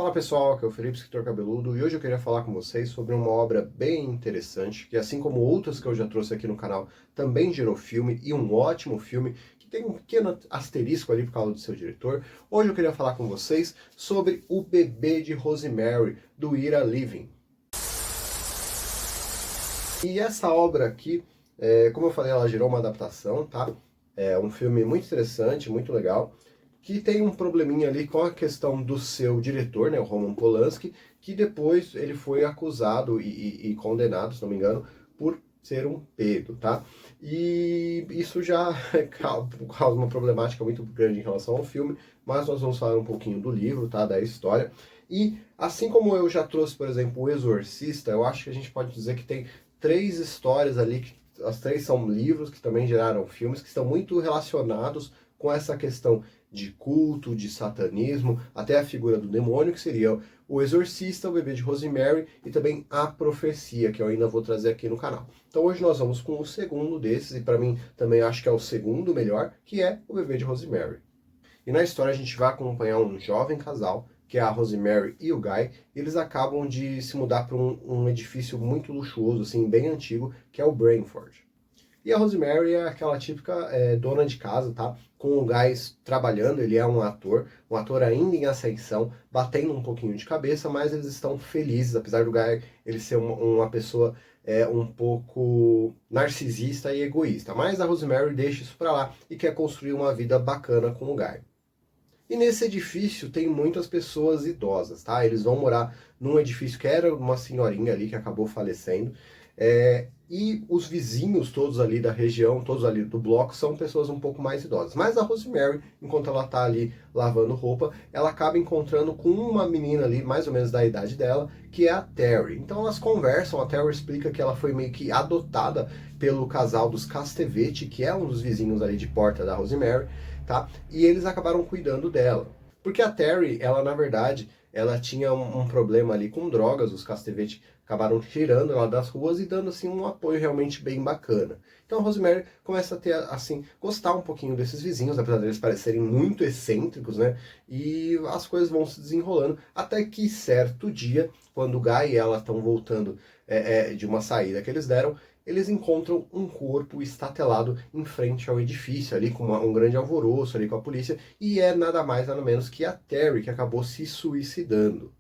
Fala pessoal, aqui é o Felipe, escritor cabeludo, e hoje eu queria falar com vocês sobre uma obra bem interessante, que assim como outras que eu já trouxe aqui no canal, também gerou filme, e um ótimo filme, que tem um pequeno asterisco ali por causa do seu diretor. Hoje eu queria falar com vocês sobre O Bebê de Rosemary, do Ira Levin. E essa obra aqui, como eu falei, ela gerou uma adaptação, tá? É um filme muito interessante, muito legal, que tem um probleminha ali com a questão do seu diretor, né, o Roman Polanski, que depois ele foi acusado e condenado, se não me engano, por ser um pedo, tá? E isso já causa uma problemática muito grande em relação ao filme, mas nós vamos falar um pouquinho do livro, tá, da história. E assim como eu já trouxe, por exemplo, O Exorcista, eu acho que a gente pode dizer que tem três histórias ali, que as três são livros que também geraram filmes, que estão muito relacionados com essa questão de culto, de satanismo, até a figura do demônio, que seria o Exorcista, o Bebê de Rosemary e também a Profecia, que eu ainda vou trazer aqui no canal. Então hoje nós vamos com o segundo desses, e para mim também acho que é o segundo melhor, que é o Bebê de Rosemary. E na história a gente vai acompanhar um jovem casal, que é a Rosemary e o Guy. Eles acabam de se mudar para um edifício muito luxuoso, assim, bem antigo, que é o Brainford. E a Rosemary é aquela típica dona de casa, tá? Com o Guy trabalhando, ele é um ator ainda em ascensão, batendo um pouquinho de cabeça, mas eles estão felizes, apesar do Guy ele ser uma pessoa um pouco narcisista e egoísta. Mas a Rosemary deixa isso pra lá e quer construir uma vida bacana com o Guy. E nesse edifício tem muitas pessoas idosas, tá? Eles vão morar num edifício que era uma senhorinha ali que acabou falecendo. E os vizinhos todos ali da região, todos ali do bloco, são pessoas um pouco mais idosas. Mas a Rosemary, enquanto ela tá ali lavando roupa, ela acaba encontrando com uma menina ali, mais ou menos da idade dela, que é a Terry. Então elas conversam, a Terry explica que ela foi meio que adotada pelo casal dos Castevetti, que é um dos vizinhos ali de porta da Rosemary, tá? E eles acabaram cuidando dela. Porque a Terry, ela na verdade, ela tinha um problema ali com drogas, os Castevetti acabaram tirando ela das ruas e dando assim um apoio realmente bem bacana. Então a Rosemary começa a ter, assim, gostar um pouquinho desses vizinhos, apesar deles parecerem muito excêntricos, né? E as coisas vão se desenrolando, até que certo dia, quando o Guy e ela estão voltando de uma saída que eles deram, eles encontram um corpo estatelado em frente ao edifício, ali com um grande alvoroço ali com a polícia, e é nada mais nada menos que a Terry, que acabou se suicidando.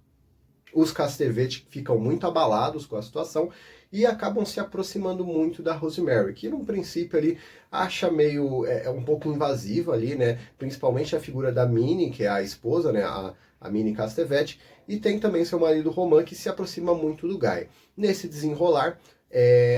Os Castevetti ficam muito abalados com a situação e acabam se aproximando muito da Rosemary, que num princípio ali acha meio um pouco invasiva ali, né? Principalmente a figura da Minnie, que é a esposa, né? A Minnie Castevetti, e tem também seu marido Roman, que se aproxima muito do Guy. Nesse desenrolar,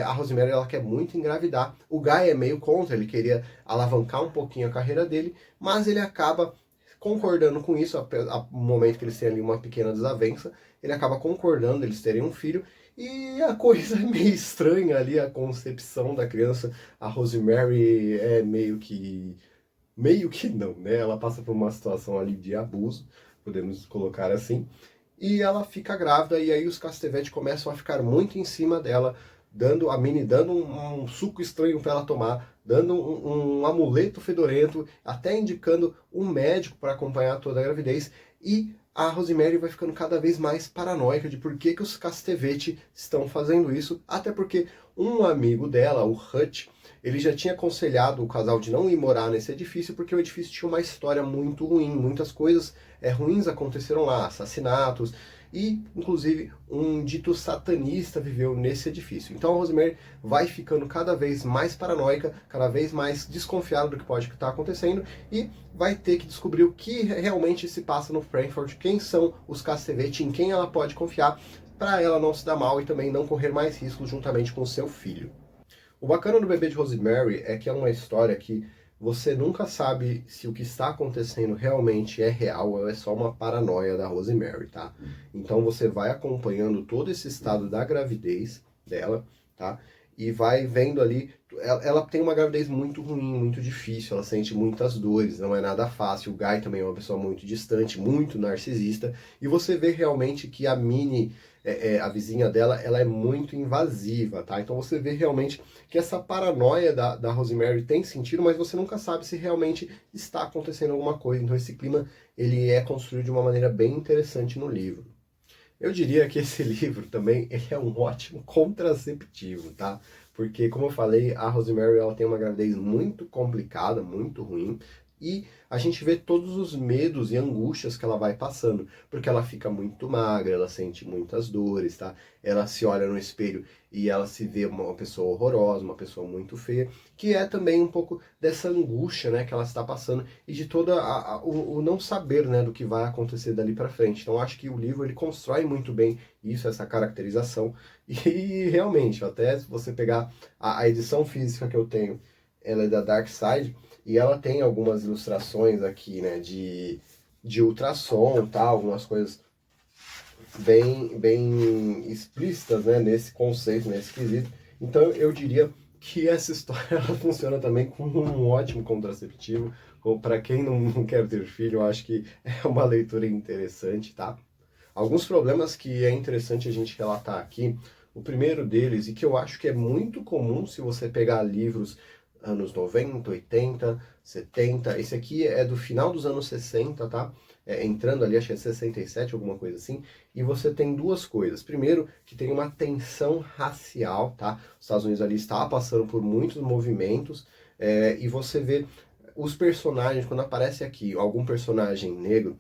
a Rosemary ela quer muito engravidar. O Guy é meio contra, ele queria alavancar um pouquinho a carreira dele, mas ele acaba concordando com isso, a momento que eles têm ali uma pequena desavença, ele acaba concordando eles terem um filho, e a coisa é meio estranha ali, a concepção da criança. A Rosemary é meio que não, né? Ela passa por uma situação ali de abuso, podemos colocar assim, e ela fica grávida, e aí os Castevetti começam a ficar muito em cima dela, dando a Minnie dando um suco estranho para ela tomar, dando um amuleto fedorento, até indicando um médico para acompanhar toda a gravidez, e a Rosemary vai ficando cada vez mais paranoica de por que os Castevetti estão fazendo isso, até porque um amigo dela, o Hutch, ele já tinha aconselhado o casal de não ir morar nesse edifício, porque o edifício tinha uma história muito ruim, muitas coisas ruins aconteceram lá, assassinatos, e inclusive um dito satanista viveu nesse edifício. Então a Rosemary vai ficando cada vez mais paranoica, cada vez mais desconfiada do que pode estar acontecendo, e vai ter que descobrir o que realmente se passa no Frankfurt, quem são os Castevetti, em quem ela pode confiar, para ela não se dar mal e também não correr mais riscos juntamente com seu filho. O bacana do Bebê de Rosemary é que é uma história que você nunca sabe se o que está acontecendo realmente é real ou é só uma paranoia da Rosemary, tá? Então você vai acompanhando todo esse estado da gravidez dela, tá? e vai vendo ali. Ela tem uma gravidez muito ruim, muito difícil, ela sente muitas dores, não é nada fácil. O Guy também é uma pessoa muito distante, muito narcisista, e você vê realmente que a Minnie, a vizinha dela, ela é muito invasiva, tá? Então você vê realmente que essa paranoia da Rosemary tem sentido, mas você nunca sabe se realmente está acontecendo alguma coisa. Então esse clima, ele é construído de uma maneira bem interessante no livro. Eu diria que esse livro também ele é um ótimo contraceptivo, tá? Porque, como eu falei, a Rosemary ela tem uma gravidez muito complicada, muito ruim, e a gente vê todos os medos e angústias que ela vai passando, porque ela fica muito magra, ela sente muitas dores, tá? Ela se olha no espelho e ela se vê uma pessoa horrorosa, uma pessoa muito feia, que é também um pouco dessa angústia, né, que ela está passando e de toda o não saber, né, do que vai acontecer dali para frente. Então acho que o livro ele constrói muito bem isso, essa caracterização e realmente, até se você pegar a edição física que eu tenho, ela é da Dark Side e ela tem algumas ilustrações aqui, né, de ultrassom, tá, algumas coisas bem explícitas, né, nesse conceito, nesse quesito. Então eu diria que essa história ela funciona também como um ótimo contraceptivo. Para quem não quer ter filho, eu acho que é uma leitura interessante, tá? Alguns problemas que é interessante a gente relatar aqui. O primeiro deles, e que eu acho que é muito comum se você pegar livros anos 90, 80, 70, esse aqui é do final dos anos 60, tá? Entrando ali, acho que é 67, alguma coisa assim, e você tem duas coisas. Primeiro, que tem uma tensão racial, tá? Os Estados Unidos ali está passando por muitos movimentos, e você vê os personagens, quando aparece aqui algum personagem negro,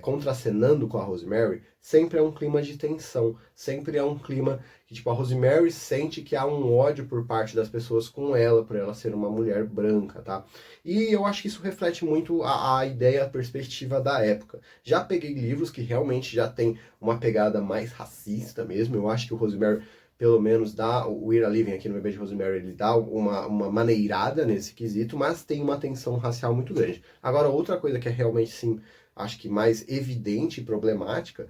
contracenando com a Rosemary, sempre é um clima de tensão, sempre é um clima que tipo, a Rosemary sente que há um ódio por parte das pessoas com ela, por ela ser uma mulher branca, tá? E eu acho que isso reflete muito a ideia, a perspectiva da época. Já peguei livros que realmente já tem uma pegada mais racista mesmo, eu acho que o Rosemary pelo menos dá, o We're Living aqui no Bebê de Rosemary, ele dá uma maneirada nesse quesito, mas tem uma tensão racial muito grande. Agora, outra coisa que é realmente, sim, acho que mais evidente e problemática,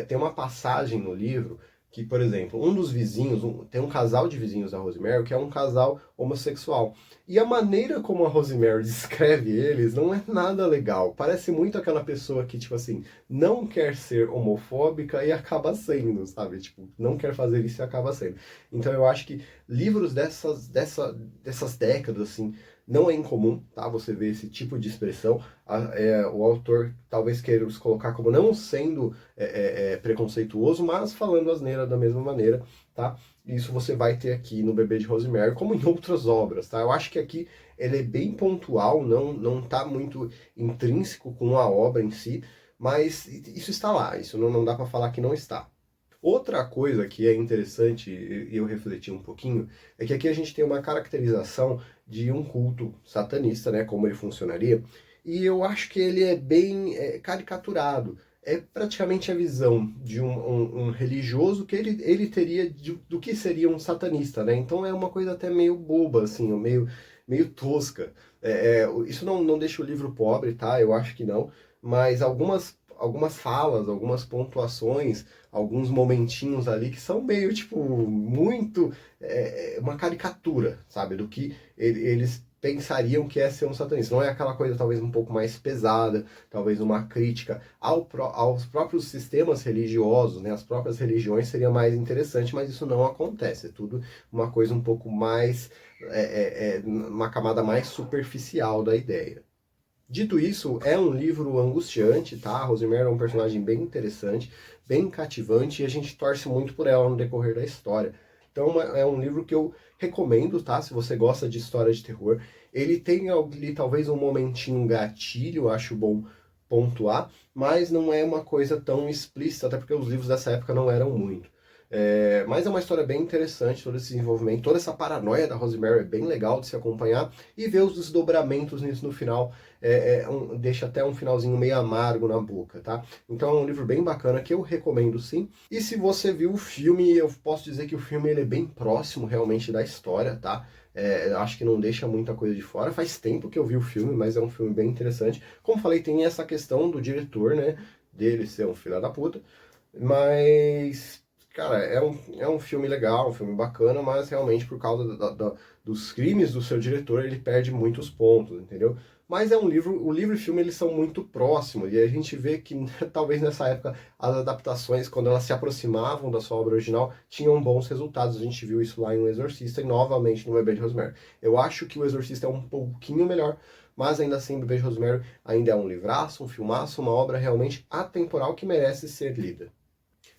tem uma passagem no livro que, por exemplo, um dos vizinhos, tem um casal de vizinhos da Rosemary que é um casal homossexual. E a maneira como a Rosemary descreve eles não é nada legal. Parece muito aquela pessoa que, tipo assim, não quer ser homofóbica e acaba sendo, sabe? Tipo, não quer fazer isso e acaba sendo. Então eu acho que livros dessas décadas, assim, não é incomum, tá? Você vê esse tipo de expressão. O autor talvez queira os colocar como não sendo preconceituoso, mas falando asneira da mesma maneira, tá? Isso você vai ter aqui no Bebê de Rosemary, como em outras obras, tá? Eu acho que aqui ele é bem pontual, não tá muito intrínseco com a obra em si, mas isso está lá, isso não dá para falar que não está. Outra coisa que é interessante, e eu refleti um pouquinho, é que aqui a gente tem uma caracterização de um culto satanista, né, como ele funcionaria, e eu acho que ele é bem caricaturado. É praticamente a visão de um religioso que ele teria do que seria um satanista, né? Então é uma coisa até meio boba, assim, meio tosca. Isso não deixa o livro pobre, tá? Eu acho que não, mas algumas falas, algumas pontuações, alguns momentinhos ali que são meio, tipo, muito uma caricatura, sabe? Do que eles pensariam que é ser um satanista. Não é aquela coisa talvez um pouco mais pesada, talvez uma crítica aos próprios sistemas religiosos, né? As próprias religiões seria mais interessante, mas isso não acontece. É tudo uma coisa um pouco mais, uma camada mais superficial da ideia. Dito isso, é um livro angustiante, tá? A Rosemary é um personagem bem interessante, bem cativante, e a gente torce muito por ela no decorrer da história. Então é um livro que eu recomendo, tá? Se você gosta de história de terror. Ele tem ali talvez um momentinho gatilho, acho bom pontuar, mas não é uma coisa tão explícita, até porque os livros dessa época não eram muito. Mas é uma história bem interessante, todo esse desenvolvimento, toda essa paranoia da Rosemary é bem legal de se acompanhar, e ver os desdobramentos nisso no final deixa até um finalzinho meio amargo na boca, tá? Então é um livro bem bacana que eu recomendo sim. E se você viu o filme, eu posso dizer que o filme ele é bem próximo realmente da história, tá? Acho que não deixa muita coisa de fora. Faz tempo que eu vi o filme, mas é um filme bem interessante. Como falei, tem essa questão do diretor, né? Dele ser um filho da puta. Mas cara, é um filme legal, um filme bacana, mas realmente por causa dos crimes do seu diretor, ele perde muitos pontos, entendeu? Mas é um livro, o livro e o filme eles são muito próximos, e a gente vê que talvez nessa época as adaptações, quando elas se aproximavam da sua obra original, tinham bons resultados. A gente viu isso lá em O Exorcista e novamente no Bebê de Rosemary. Eu acho que O Exorcista é um pouquinho melhor, mas ainda assim Bebê de Rosemary ainda é um livraço, um filmaço, uma obra realmente atemporal que merece ser lida.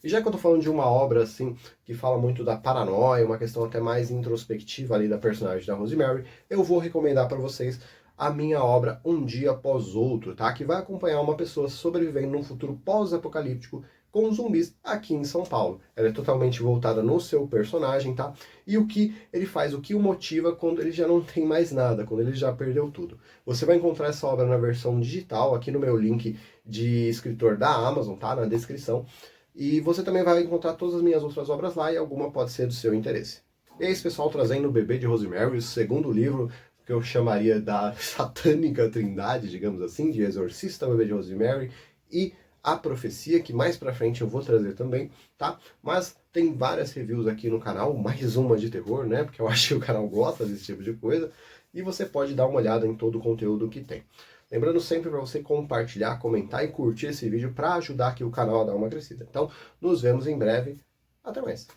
E já que eu tô falando de uma obra, assim, que fala muito da paranoia, uma questão até mais introspectiva ali da personagem da Rosemary, eu vou recomendar para vocês a minha obra Um Dia Após Outro, tá? Que vai acompanhar uma pessoa sobrevivendo num futuro pós-apocalíptico com zumbis aqui em São Paulo. Ela é totalmente voltada no seu personagem, tá? E o que ele faz, o que o motiva quando ele já não tem mais nada, quando ele já perdeu tudo. Você vai encontrar essa obra na versão digital aqui no meu link de escritor da Amazon, tá? Na descrição. E você também vai encontrar todas as minhas outras obras lá e alguma pode ser do seu interesse. E é isso, pessoal, trazendo O Bebê de Rosemary, o segundo livro que eu chamaria da satânica trindade, digamos assim, de Exorcista, Bebê de Rosemary e A Profecia, que mais pra frente eu vou trazer também, tá? Mas tem várias reviews aqui no canal, mais uma de terror, né? Porque eu acho que o canal gosta desse tipo de coisa. E você pode dar uma olhada em todo o conteúdo que tem. Lembrando sempre para você compartilhar, comentar e curtir esse vídeo para ajudar aqui o canal a dar uma crescida. Então, nos vemos em breve. Até mais.